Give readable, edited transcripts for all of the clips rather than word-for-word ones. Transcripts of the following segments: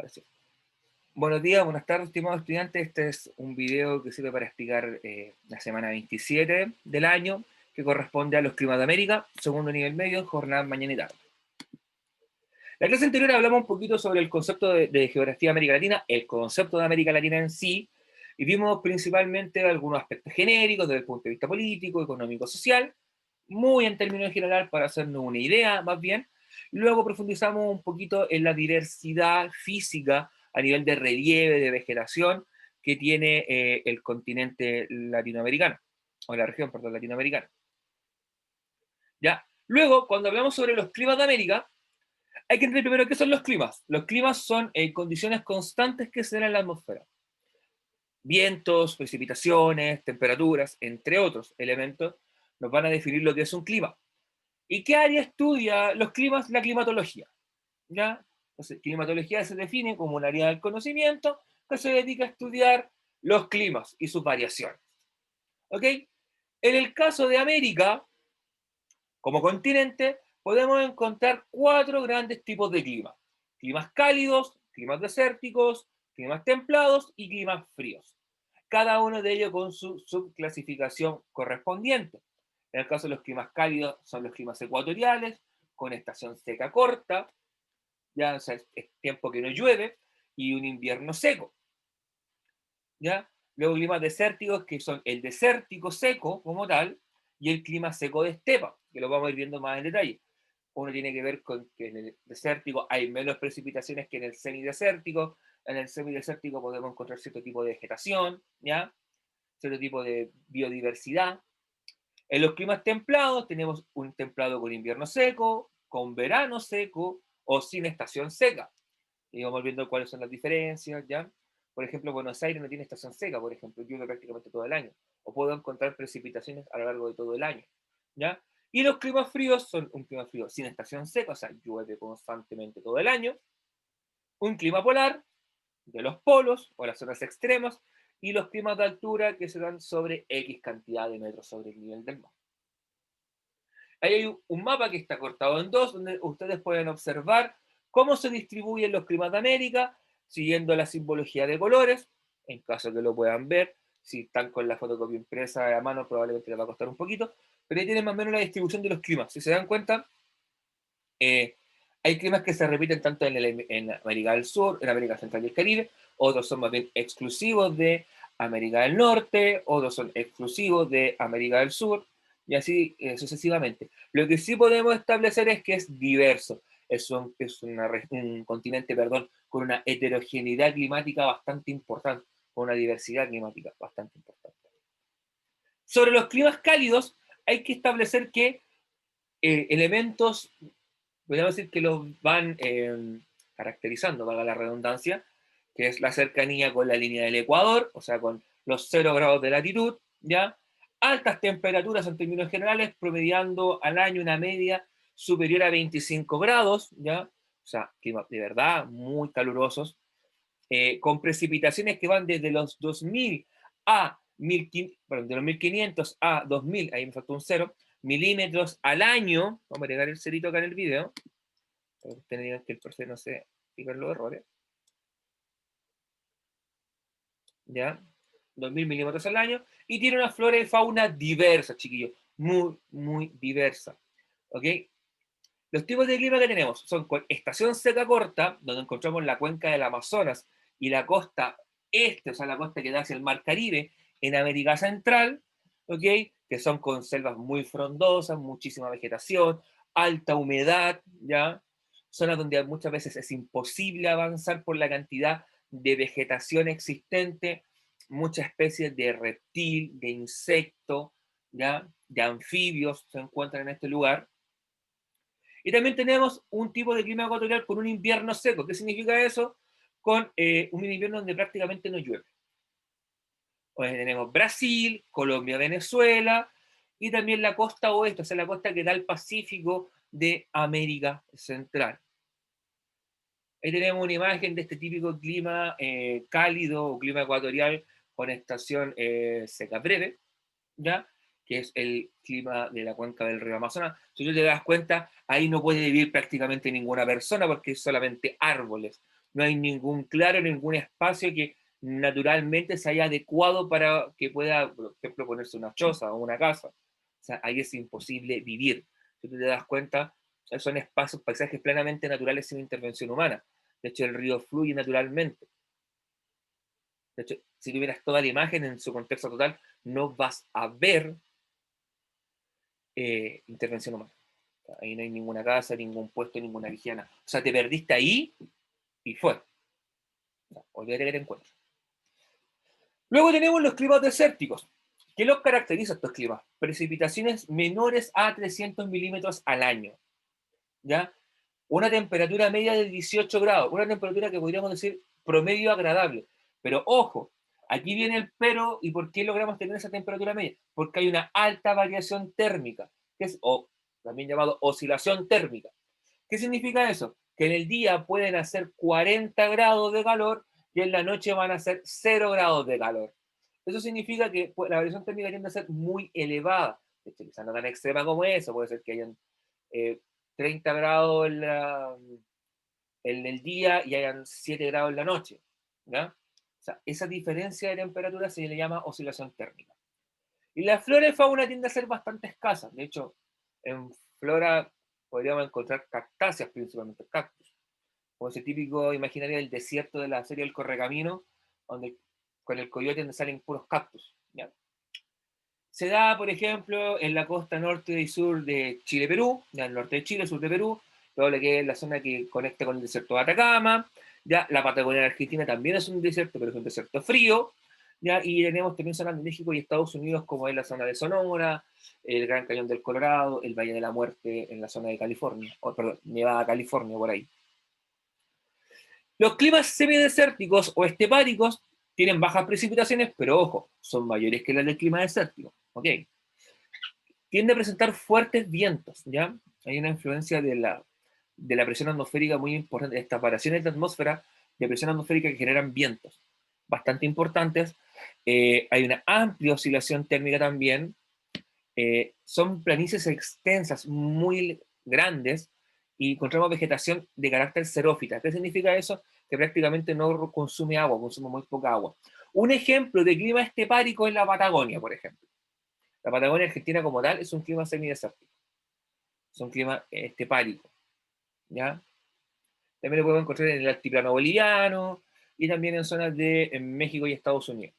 Parece. Buenos días, buenas tardes, estimados estudiantes. Este es un video que sirve para explicar la semana 27 del año, que corresponde a los climas de América, segundo nivel medio, en jornada mañana y tarde. La clase anterior hablamos un poquito sobre el concepto de geografía de América Latina, el concepto de América Latina en sí, y vimos principalmente algunos aspectos genéricos desde el punto de vista político, económico, social, muy en términos general para hacernos una idea más bien. Luego profundizamos un poquito en la diversidad física a nivel de relieve, de vegetación que tiene el continente latinoamericano, o la región, perdón, latinoamericana. ¿Ya? Luego, cuando hablamos sobre los climas de América, hay que entender primero qué son los climas. Los climas son condiciones constantes que se dan en la atmósfera. Vientos, precipitaciones, temperaturas, entre otros elementos, nos van a definir lo que es un clima. ¿Y qué área estudia los climas? La climatología. ¿Ya? Entonces, climatología se define como un área del conocimiento que se dedica a estudiar los climas y sus variaciones. ¿Ok? En el caso de América, como continente, podemos encontrar cuatro grandes tipos de clima. Climas cálidos, climas desérticos, climas templados y climas fríos. Cada uno de ellos con su subclasificación correspondiente. En el caso de los climas cálidos son los climas ecuatoriales, con estación seca corta, ya o sea, es tiempo que no llueve, y un invierno seco. ¿Ya? Luego climas desérticos, que son el desértico seco como tal, y el clima seco de estepa, que lo vamos a ir viendo más en detalle. Uno tiene que ver con que en el desértico hay menos precipitaciones que en el semidesértico. En el semidesértico podemos encontrar cierto tipo de vegetación, ¿ya? Cierto tipo de biodiversidad. En los climas templados tenemos un templado con invierno seco, con verano seco o sin estación seca. Y vamos viendo cuáles son las diferencias, ¿ya? Por ejemplo, Buenos Aires no tiene estación seca, por ejemplo, llueve prácticamente todo el año. O puedo encontrar precipitaciones a lo largo de todo el año, ¿ya? Y los climas fríos son un clima frío sin estación seca, o sea, llueve constantemente todo el año. Un clima polar, de los polos o las zonas extremas, y los climas de altura que se dan sobre X cantidad de metros sobre el nivel del mar. Ahí hay un mapa que está cortado en dos, donde ustedes pueden observar cómo se distribuyen los climas de América, siguiendo la simbología de colores, en caso que lo puedan ver. Si están con la fotocopia impresa a mano, probablemente les va a costar un poquito, pero ahí tienen más o menos la distribución de los climas. Si se dan cuenta, eh, hay climas que se repiten tanto en América del Sur, en América Central y el Caribe, otros son más bien exclusivos de América del Norte, otros son exclusivos de América del Sur, y así sucesivamente. Lo que sí podemos establecer es que es diverso, un continente, perdón, con una heterogeneidad climática bastante importante, con una diversidad climática bastante importante. Sobre los climas cálidos, hay que establecer que elementos podríamos decir que los van caracterizando, valga la redundancia, que es la cercanía con la línea del Ecuador, o sea, con los 0 grados de latitud, ¿ya? Altas temperaturas en términos generales, promediando al año una media superior a 25 grados, ¿ya? O sea, climas de verdad muy calurosos, con precipitaciones que van desde los 2000 a 1500, perdón, de los 1500 a 2000, ahí me faltó un cero, milímetros al año. Vamos a agregar el cerito acá en el video para que ustedes digan que el profe no se fija los errores, ¿ya? 2000 milímetros al año, y tiene una flora y fauna diversa, chiquillos, muy, muy diversa, ¿ok? Los tipos de clima que tenemos son con estación seca corta, donde encontramos la cuenca del Amazonas y la costa este, o sea, la costa que da hacia el Mar Caribe, en América Central, ¿ok? Que son con selvas muy frondosas, muchísima vegetación, alta humedad, ¿ya? Zonas donde muchas veces es imposible avanzar por la cantidad de vegetación existente, muchas especies de reptil, de insecto, ¿ya? De anfibios se encuentran en este lugar. Y también tenemos un tipo de clima ecuatorial con un invierno seco. ¿Qué significa eso? Con un invierno donde prácticamente no llueve. Pues tenemos Brasil, Colombia, Venezuela y también la costa oeste, o sea, la costa que da al Pacífico de América Central. Ahí tenemos una imagen de este típico clima cálido o clima ecuatorial con estación seca breve, ¿ya? Que es el clima de la cuenca del río Amazonas. Si tú te das cuenta, ahí no puede vivir prácticamente ninguna persona porque es solamente árboles. No hay ningún claro, ningún espacio que naturalmente se haya adecuado para que pueda, por ejemplo, ponerse una choza o una casa. O sea, ahí es imposible vivir. Si tú te das cuenta, son espacios, paisajes plenamente naturales sin intervención humana. De hecho, el río fluye naturalmente. De hecho, si tuvieras toda la imagen en su contexto total, no vas a ver intervención humana. Ahí no hay ninguna casa, ningún puesto, ninguna vigiana. O sea, te perdiste ahí y fue. No, olvídate que te encuentras. Luego tenemos los climas desérticos. ¿Qué los caracteriza estos climas? Precipitaciones menores a 300 milímetros al año. ¿Ya? Una temperatura media de 18 grados. Una temperatura que podríamos decir promedio agradable. Pero ojo, aquí viene el pero y por qué logramos tener esa temperatura media. Porque hay una alta variación térmica, que es también llamado oscilación térmica. ¿Qué significa eso? Que en el día pueden hacer 40 grados de calor y en la noche van a ser 0 grados de calor. Eso significa que la variación térmica tiende a ser muy elevada. De hecho, quizás no tan extrema como eso, puede ser que hayan 30 grados en el día y hayan 7 grados en la noche. ¿Ya? O sea, esa diferencia de temperatura se le llama oscilación térmica. Y la flora y fauna tiende a ser bastante escasa. De hecho, en flora podríamos encontrar cactáceas, principalmente cactus, como ese típico imaginario del desierto de la serie El Correcamino, donde con el coyote donde salen puros cactus. ¿Ya? Se da, por ejemplo, en la costa norte y sur de Chile-Perú, ya el norte de Chile, sur de Perú, todo lo que es la zona que conecta con el desierto de Atacama, ya la Patagonia Argentina también es un desierto, pero es un desierto frío, ya, y tenemos también zonas de México y Estados Unidos, como es la zona de Sonora, el Gran Cañón del Colorado, el Valle de la Muerte en la zona de California, o perdón, Nevada, California, por ahí. Los climas semidesérticos o estepáricos tienen bajas precipitaciones, pero ojo, son mayores que las del clima desértico. ¿Ok? Tiende a presentar fuertes vientos, ¿ya? Hay una influencia de la presión atmosférica muy importante, de estas variaciones de atmósfera, de presión atmosférica que generan vientos bastante importantes. Hay una amplia oscilación térmica también. Son planicies extensas, muy grandes, y encontramos vegetación de carácter xerófita. ¿Qué significa eso? Que prácticamente no consume agua, consume muy poca agua. Un ejemplo de clima estepárico es la Patagonia, por ejemplo. La Patagonia Argentina como tal es un clima semidesértico, es un clima estepárico, ¿ya? También lo podemos encontrar en el altiplano boliviano y también en zonas de en México y Estados Unidos.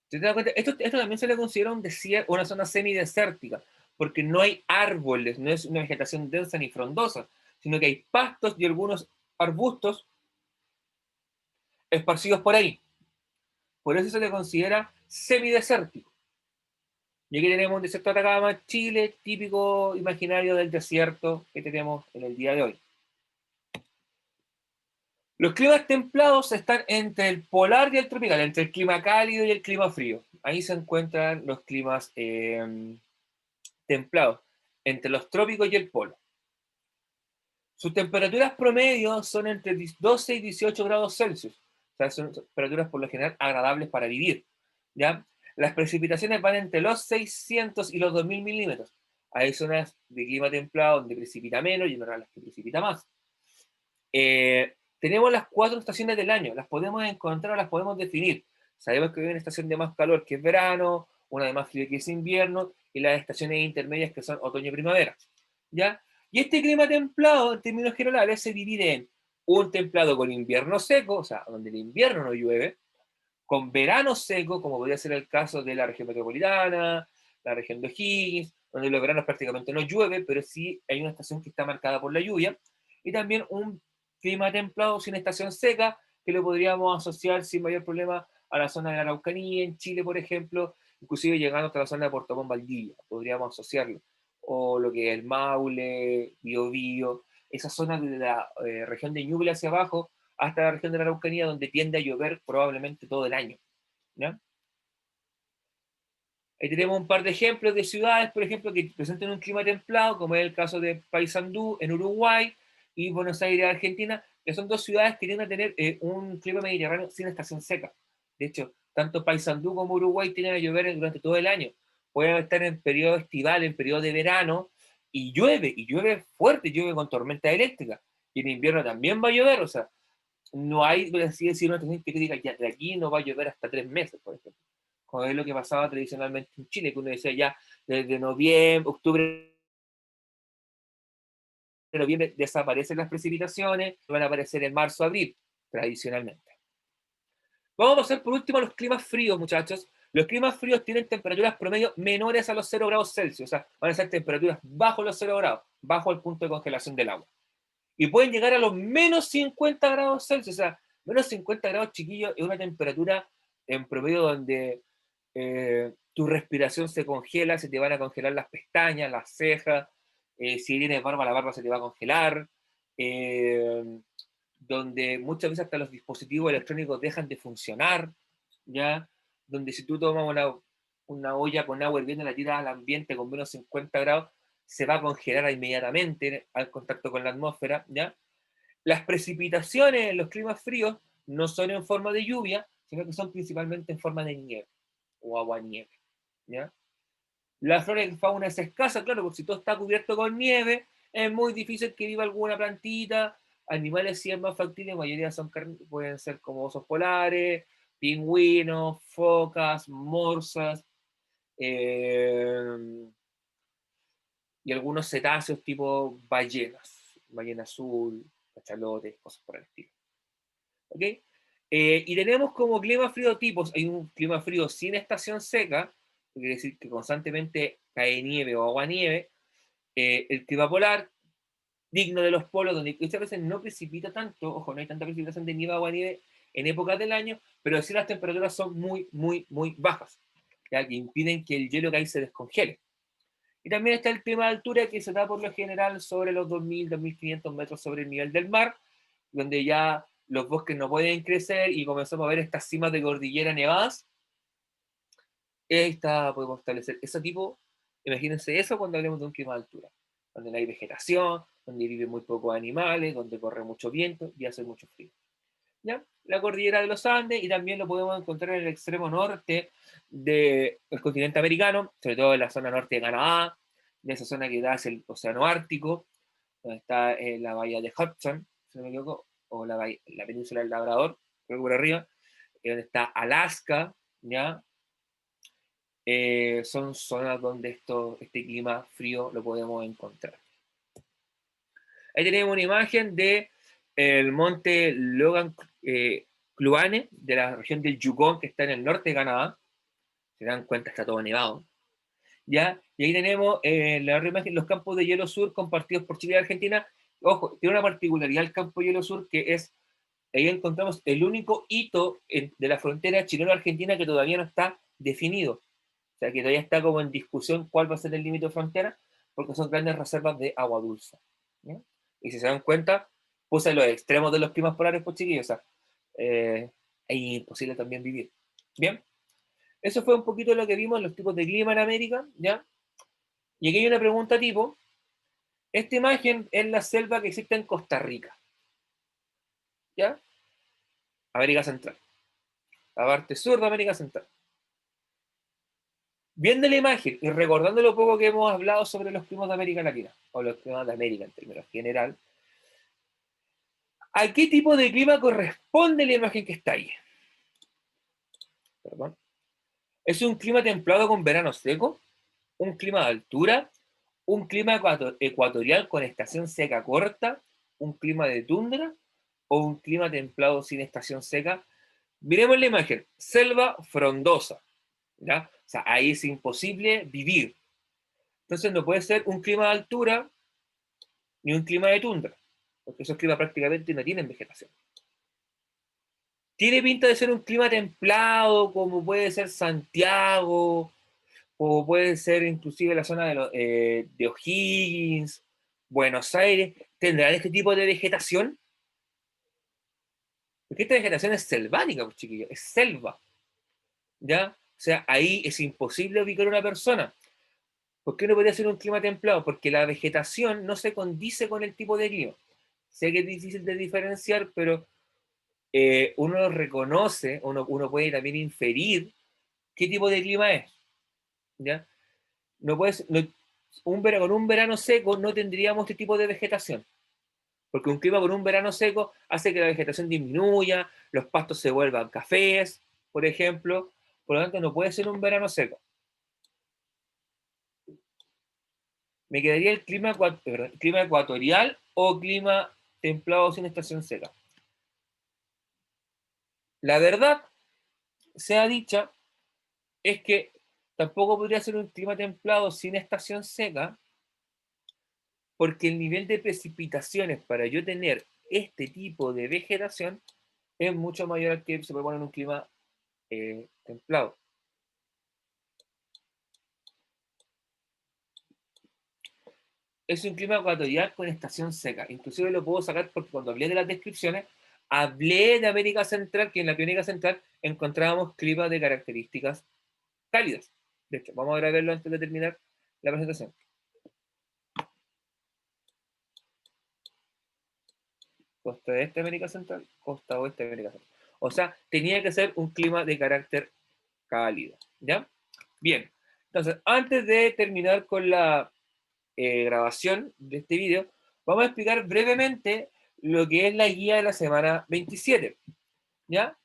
¿Te das cuenta? Esto también se le considera un desierto, una zona semidesértica, porque no hay árboles, no es una vegetación densa ni frondosa, sino que hay pastos y algunos arbustos esparcidos por ahí. Por eso se le considera semidesértico. Y aquí tenemos un desierto de Atacama, Chile, típico imaginario del desierto que tenemos en el día de hoy. Los climas templados están entre el polar y el tropical, entre el clima cálido y el clima frío. Ahí se encuentran los climas templados, entre los trópicos y el polo. Sus temperaturas promedio son entre 12 y 18 grados Celsius. O sea, son temperaturas por lo general agradables para vivir. ¿Ya? Las precipitaciones van entre los 600 y los 2000 milímetros. Hay zonas de clima templado donde precipita menos y en otras las que precipita más. Tenemos las 4 estaciones del año. Las podemos encontrar o las podemos definir. Sabemos que hay una estación de más calor que es verano, una de más frío que es invierno y las estaciones intermedias que son otoño y primavera. ¿Ya? Y este clima templado, en términos generales, se divide en un templado con invierno seco, o sea, donde el invierno no llueve, con verano seco, como podría ser el caso de la región metropolitana, la región de O'Higgins, donde los veranos prácticamente no llueve, pero sí hay una estación que está marcada por la lluvia, y también un clima templado sin estación seca, que lo podríamos asociar sin mayor problema a la zona de la Araucanía, en Chile, por ejemplo, inclusive llegando hasta la zona de Puerto Montt, Valdivia, podríamos asociarlo, o lo que es el Maule, Biobío, esa zona de la región de Ñuble hacia abajo, hasta la región de la Araucanía, donde tiende a llover probablemente todo el año. ¿Ya? Ahí tenemos un par de ejemplos de ciudades, por ejemplo, que presentan un clima templado, como es el caso de Paysandú en Uruguay y Buenos Aires, Argentina, que son dos ciudades que tienden a tener un clima mediterráneo sin estación seca. De hecho, tanto Paysandú como Uruguay tienden a llover durante todo el año. Pueden estar en periodo estival, en periodo de verano, y llueve fuerte, llueve con tormenta eléctrica. Y en invierno también va a llover, o sea, no hay, por así decirlo, una estación que te diga, ya de aquí no va a llover hasta 3 meses, por ejemplo. Como es lo que pasaba tradicionalmente en Chile, que uno decía ya, desde noviembre, octubre, noviembre desaparecen las precipitaciones, van a aparecer en marzo, abril, tradicionalmente. Vamos a pasar por último a los climas fríos, muchachos. Los climas fríos tienen temperaturas promedio menores a los 0 grados Celsius, o sea, van a ser temperaturas bajo los 0 grados, bajo el punto de congelación del agua. Y pueden llegar a los menos 50 grados Celsius, o sea, menos 50 grados, chiquillos, es una temperatura en promedio donde tu respiración se congela, se te van a congelar las pestañas, las cejas, si tienes barba, la barba se te va a congelar, eh, donde muchas veces hasta los dispositivos electrónicos dejan de funcionar, ¿ya? Donde si tú tomas una olla con agua hirviendo y la tiras al ambiente con menos 50 grados, se va a congelar inmediatamente al contacto con la atmósfera, ¿ya? Las precipitaciones en los climas fríos no son en forma de lluvia, sino que son principalmente en forma de nieve o agua-nieve, ¿ya? La flora y fauna es escasa, claro, porque si todo está cubierto con nieve, es muy difícil que viva alguna plantita. Animales sí es más factible, la mayoría son pueden ser como osos polares, pingüinos, focas, morsas, eh, y algunos cetáceos tipo ballenas, ballena azul, cachalotes, cosas por el estilo. ¿Ok? Y tenemos como clima frío tipos, hay un clima frío sin estación seca, que quiere decir que constantemente cae nieve o agua nieve, el clima polar, digno de los polos, donde muchas veces no precipita tanto, ojo, no hay tanta precipitación de nieve, agua, nieve en épocas del año, pero sí las temperaturas son muy, muy, muy bajas, ¿ya? Que impiden que el hielo que hay se descongele. Y también está el clima de altura, que se da por lo general sobre los 2.000, 2.500 metros sobre el nivel del mar, donde ya los bosques no pueden crecer y comenzamos a ver estas cimas de cordillera nevadas. Esta podemos establecer ese tipo, imagínense eso cuando hablemos de un clima de altura, donde no hay vegetación, donde viven muy pocos animales, donde corre mucho viento y hace mucho frío. ¿Ya? La cordillera de los Andes, y también lo podemos encontrar en el extremo norte del continente americano, sobre todo en la zona norte de Canadá, de esa zona que da hacia el océano Ártico, donde está la bahía de Hudson, si no me equivoco, o la península del Labrador, creo que por arriba, donde está Alaska, ¿ya? Son zonas donde este clima frío lo podemos encontrar. Ahí tenemos una imagen de el monte Logan Kluane, de la región del Yukon, que está en el norte de Canadá. Se dan cuenta, está todo nevado. ¿Ya? Y ahí tenemos la otra imagen, los campos de hielo sur compartidos por Chile y Argentina. Ojo, tiene una particularidad el campo de hielo sur, que es, ahí encontramos el único hito de la frontera chileno-argentina que todavía no está definido. O sea, que todavía está como en discusión cuál va a ser el límite de frontera, porque son grandes reservas de agua dulce. ¿Ya? Y si se dan cuenta, puse los extremos de los climas polares, pues chiquillos, o sea, es imposible también vivir. Bien, eso fue un poquito lo que vimos, los tipos de clima en América, ¿ya? Y aquí hay una pregunta tipo, esta imagen es la selva que existe en Costa Rica, ¿ya? América Central, la parte sur de América Central. Viendo la imagen y recordando lo poco que hemos hablado sobre los climas de América Latina, o los climas de América en términos general, ¿a qué tipo de clima corresponde la imagen que está ahí? Perdón. ¿Es un clima templado con verano seco? ¿Un clima de altura? ¿Un clima ecuatorial con estación seca corta? ¿Un clima de tundra? ¿O un clima templado sin estación seca? Miremos la imagen. Selva frondosa, ¿ya? O sea, ahí es imposible vivir. Entonces no puede ser un clima de altura ni un clima de tundra, porque esos climas prácticamente no tienen vegetación. Tiene pinta de ser un clima templado, como puede ser Santiago, o puede ser inclusive la zona de O'Higgins, Buenos Aires. ¿Tendrán este tipo de vegetación? Porque esta vegetación es selvática, pues, chiquillos, es selva, ¿ya? O sea, ahí es imposible ubicar una persona. ¿Por qué no podría ser un clima templado? Porque la vegetación no se condice con el tipo de clima. Sé que es difícil de diferenciar, pero uno reconoce, uno puede también inferir qué tipo de clima es, ¿ya? No puedes, no, con un verano seco no tendríamos este tipo de vegetación. Porque un clima con un verano seco hace que la vegetación disminuya, los pastos se vuelvan cafés, por ejemplo. Por lo tanto, no puede ser un verano seco. Me quedaría el clima ecuatorial o clima templado sin estación seca. La verdad, sea dicha, es que tampoco podría ser un clima templado sin estación seca, porque el nivel de precipitaciones para yo tener este tipo de vegetación es mucho mayor al que se puede poner en un clima templado. Es un clima ecuatorial con estación seca. Inclusive lo puedo sacar porque cuando hablé de las descripciones, hablé de América Central, que en la América Central encontrábamos climas de características cálidas. De hecho, vamos a verlo antes de terminar la presentación. Costa este de América Central, costa oeste de América Central. O sea, tenía que ser un clima de carácter cálido. ¿Ya? Bien. Entonces, antes de terminar con la grabación de este video, vamos a explicar brevemente lo que es la guía de la semana 27. ¿Ya?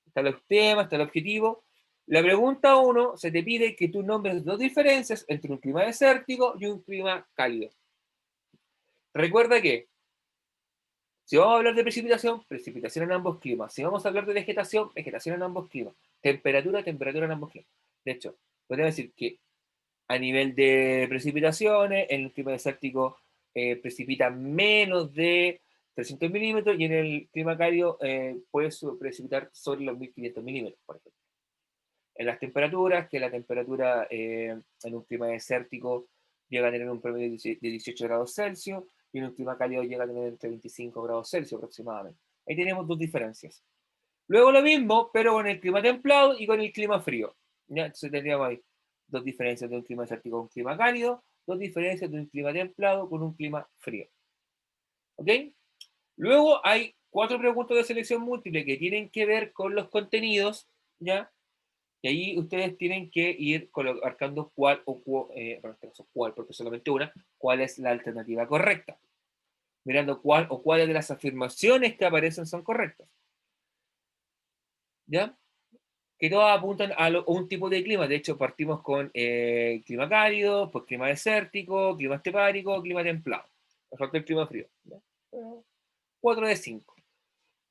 Está los temas, está el objetivo. La pregunta 1 se te pide que tú nombres dos diferencias entre un clima desértico y un clima cálido. Recuerda que si vamos a hablar de precipitación, precipitación en ambos climas. Si vamos a hablar de vegetación, vegetación en ambos climas. Temperatura, temperatura en ambos climas. De hecho, podemos decir que a nivel de precipitaciones, en el clima desértico precipita menos de 300 milímetros y en el clima cálido puede precipitar sobre los 1500 milímetros, por ejemplo. En las temperaturas, que la temperatura en un clima desértico llega a tener un promedio de 18 grados Celsius y en un clima cálido llega a tener entre 25 grados Celsius aproximadamente. Ahí tenemos dos diferencias. Luego lo mismo, pero con el clima templado y con el clima frío. ¿Ya? Entonces tendríamos ahí dos diferencias de un clima desértico con un clima cálido, dos diferencias de un clima templado con un clima frío. ¿Ok? Luego hay cuatro preguntas de selección múltiple que tienen que ver con los contenidos, ¿ya? Y ahí ustedes tienen que ir marcando cuál cuál, porque solamente una, cuál es la alternativa correcta. Mirando cuál o cuáles de las afirmaciones que aparecen son correctas. ¿Ya? Que todas apuntan a un tipo de clima. De hecho, partimos con clima cálido, pues clima desértico, clima estepárico, clima templado. Nos falta el clima frío. ¿Ya? 4 de 5.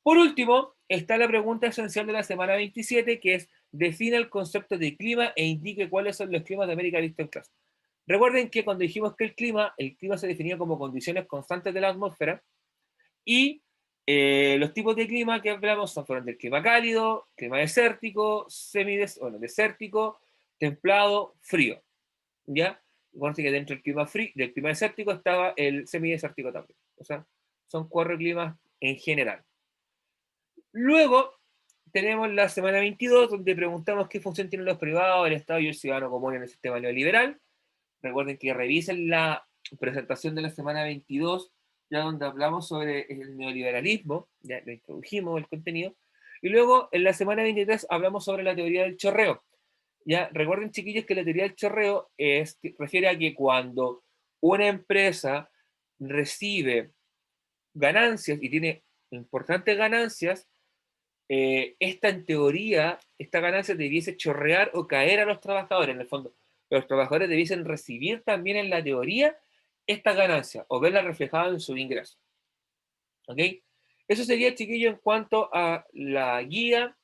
Por último, está la pregunta esencial de la semana 27, que es, define el concepto de clima e indique cuáles son los climas de América visto en clase. Recuerden que cuando dijimos que el clima se definía como condiciones constantes de la atmósfera y los tipos de clima que hablamos fueron del clima cálido, clima desértico, desértico, templado, frío. ¿Ya? Bueno, que dentro del clima desértico estaba el semidesértico también. O sea, son cuatro climas en general. Luego tenemos la semana 22, donde preguntamos qué función tienen los privados, el Estado y el ciudadano común en el sistema neoliberal. Recuerden que revisen la presentación de la semana 22, ya donde hablamos sobre el neoliberalismo, ya lo introdujimos el contenido. Y luego en la semana 23 hablamos sobre la teoría del chorreo. Ya, recuerden, chiquillos, que la teoría del chorreo refiere a que cuando una empresa recibe ganancias y tiene importantes ganancias, esta en teoría, esta ganancia debiese chorrear o caer a los trabajadores, en el fondo. Los trabajadores debiesen recibir también en la teoría esta ganancia o verla reflejada en su ingreso. ¿Ok? Eso sería, chiquillo, en cuanto a la guía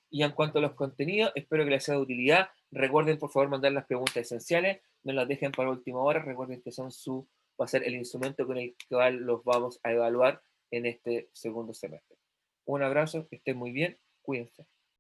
y en cuanto a los contenidos. Espero que les sea de utilidad. Recuerden, por favor, mandar las preguntas esenciales. No las dejen para última hora. Recuerden que va a ser el instrumento con el cual los vamos a evaluar en este segundo semestre. Un abrazo, que estén muy bien, cuídense.